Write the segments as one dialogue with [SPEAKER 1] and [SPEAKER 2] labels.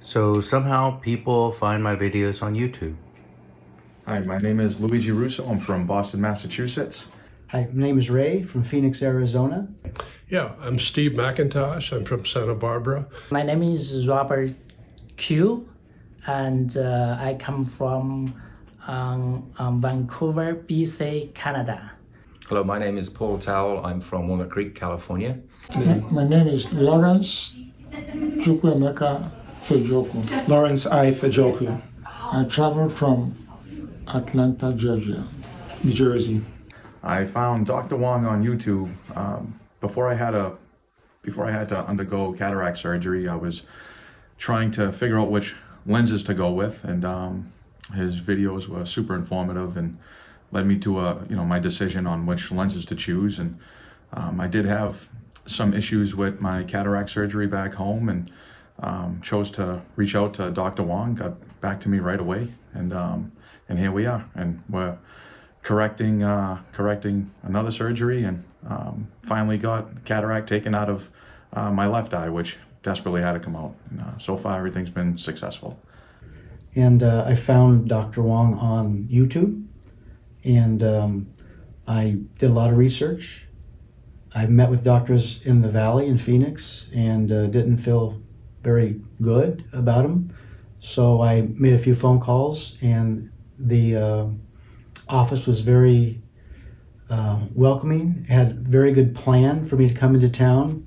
[SPEAKER 1] So somehow people find my videos on YouTube.
[SPEAKER 2] Hi, my name is Luigi Russo. I'm from Boston, Massachusetts.
[SPEAKER 3] Hi, my name is Ray from Phoenix, Arizona.
[SPEAKER 4] Yeah, I'm Steve McIntosh. I'm from Santa Barbara.
[SPEAKER 5] My name is Robert Q, and I come from Vancouver, BC, Canada.
[SPEAKER 6] Hello, my name is Paul Towell. I'm from Walnut Creek, California.
[SPEAKER 7] My name is Lawrence Chukwemeka Fejoku.
[SPEAKER 8] Lawrence I. Fejoku.
[SPEAKER 7] I traveled from Atlanta, Georgia.
[SPEAKER 8] New Jersey.
[SPEAKER 2] I found Dr. Wong on YouTube before I had to undergo cataract surgery. I was trying to figure out which lenses to go with, and his videos were super informative and led me to my decision on which lenses to choose. And I did have some issues with my cataract surgery back home, and chose to reach out to Dr. Wong. Got back to me right away, and here we are, and we're correcting another surgery, and finally got cataract taken out of my left eye, which desperately had to come out. And, so far, everything's been successful.
[SPEAKER 3] And I found Dr. Wong on YouTube, and I did a lot of research. I met with doctors in the Valley in Phoenix and didn't feel very good about them. So I made a few phone calls, and the office was very welcoming, had a very good plan for me to come into town,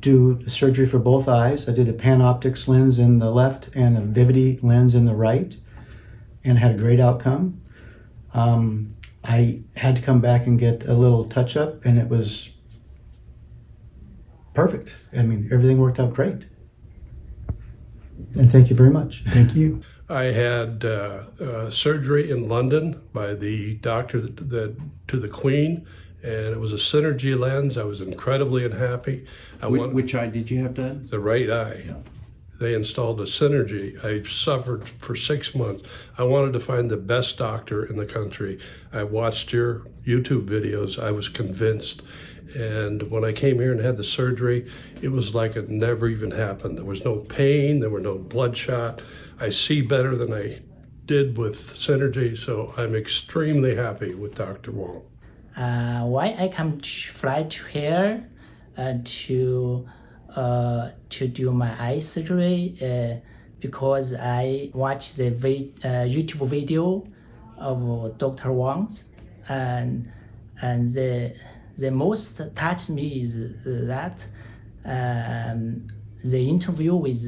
[SPEAKER 3] do surgery for both eyes. I did a PanOptix lens in the left and a Vivity lens in the right, and had a great outcome. I had to come back and get a little touch-up, and it was perfect. I mean, everything worked out great. And thank you very much.
[SPEAKER 8] Thank you.
[SPEAKER 4] I had surgery in London by the doctor to the Queen, and it was a Synergy lens. I was incredibly unhappy.
[SPEAKER 1] Which eye did you have done?
[SPEAKER 4] The right eye. Yeah. They installed a Synergy. I suffered for 6 months. I wanted to find the best doctor in the country. I watched your YouTube videos. I was convinced. And when I came here and had the surgery, it was like it never even happened. There was no pain, there were no bloodshot. I see better than I did with Synergy, so I'm extremely happy with Dr. Wong.
[SPEAKER 5] Why I come to fly to here to do my eye surgery? Because I watched the YouTube video of Dr. Wong's, and the most touched me is that he interview with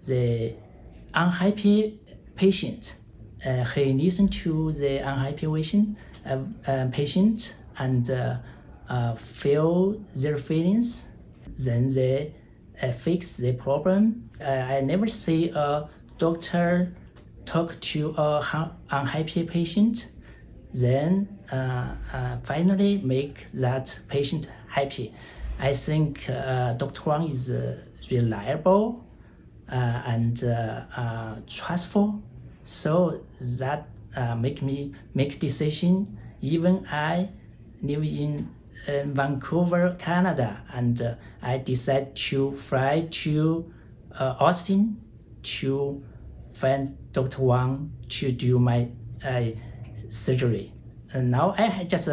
[SPEAKER 5] the unhappy patient. He listened to the unhappy patient and feel their feelings. Then they fix the problem. I never see a doctor talk to a unhappy patient, then finally make that patient happy. I think Dr. Wang is reliable and trustful, so that make me make decision. Even I live in Vancouver, Canada, and I decide to fly to Austin to find Dr. Wang to do my surgery. And now I just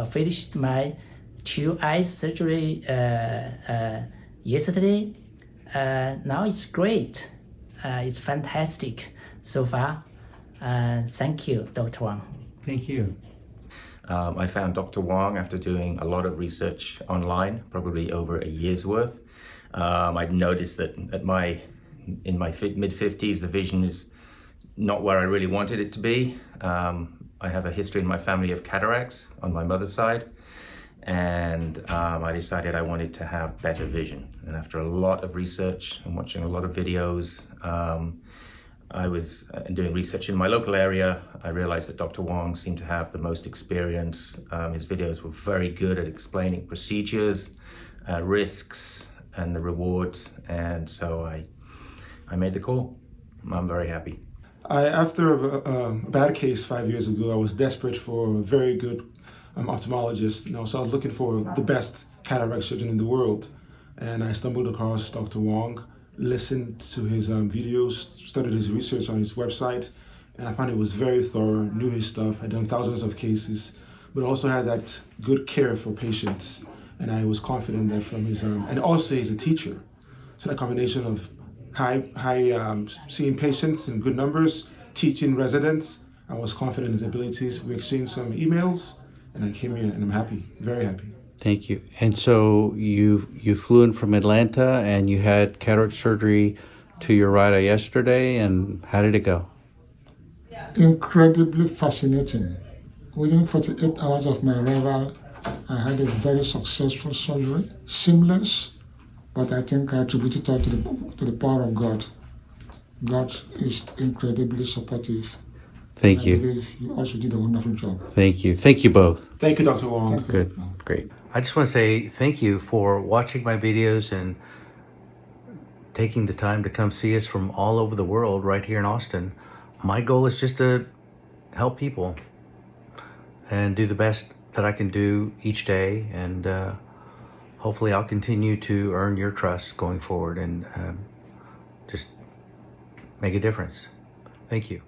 [SPEAKER 5] finished my 2 eye surgery yesterday. Now it's great. It's fantastic so far. Thank you, Dr. Wang.
[SPEAKER 1] Thank you.
[SPEAKER 6] I found Dr. Wong after doing a lot of research online, probably over a year's worth. I'd noticed that in my mid-50s, the vision is not where I really wanted it to be. I have a history in my family of cataracts on my mother's side, and I decided I wanted to have better vision. And after a lot of research and watching a lot of videos, I was doing research in my local area. I realized that Dr. Wong seemed to have the most experience. His videos were very good at explaining procedures, risks, and the rewards. And so I made the call. I'm very happy.
[SPEAKER 8] After a bad case 5 years ago, I was desperate for a very good ophthalmologist. So I was looking for the best cataract surgeon in the world. And I stumbled across Dr. Wong. listened to his videos, studied his research on his website, and I found it was very thorough, knew his stuff, had done thousands of cases, but also had that good care for patients. And I was confident that from his, and also he's a teacher. So that combination of seeing patients in good numbers, teaching residents, I was confident in his abilities. We exchanged some emails, and I came here, and I'm happy, very happy.
[SPEAKER 1] Thank you. And so you flew in from Atlanta and you had cataract surgery to your right eye yesterday, and how did it go?
[SPEAKER 7] Incredibly fascinating. Within 48 hours of my arrival, I had a very successful surgery, seamless, but I think I attribute it all to the power of God. God is incredibly supportive.
[SPEAKER 1] Thank
[SPEAKER 7] I
[SPEAKER 1] you.
[SPEAKER 7] believe you also did a wonderful job.
[SPEAKER 1] Thank you. Thank you both.
[SPEAKER 8] Thank you, Dr. Wong.
[SPEAKER 7] Thank you.
[SPEAKER 1] Good. Great. I just want to say thank you for watching my videos and taking the time to come see us from all over the world right here in Austin. My goal is just to help people and do the best that I can do each day, and hopefully I'll continue to earn your trust going forward and just make a difference. Thank you.